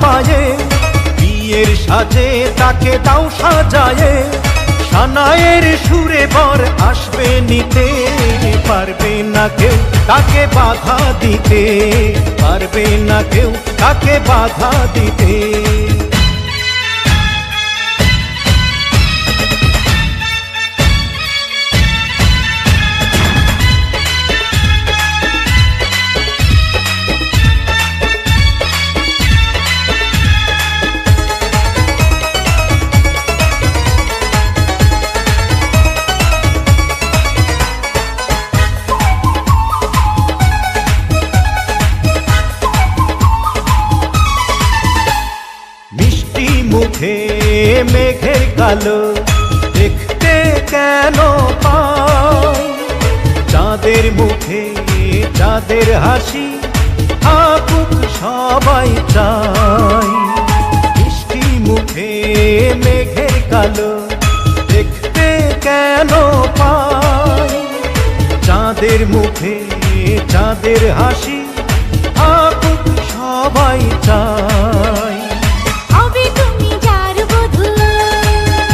পায়ে, বিয়ের সাজে তাকে দাও সাজায়ে, সানায়ের সুরে বর আসবে নিতে, পারবে না কেউ তাকে বাধা দিতে, পারবে না কেউ তাকে বাধা দিতে। মুখে মেঘের কালো দেখতে কেন পাই, চাঁদের মুখে চাঁদের হাসি থাকুক সবাই চাই। মিষ্টি মুখে মেঘের কালো দেখতে কেন পাই, চাঁদের মুখে চাঁদের হাসি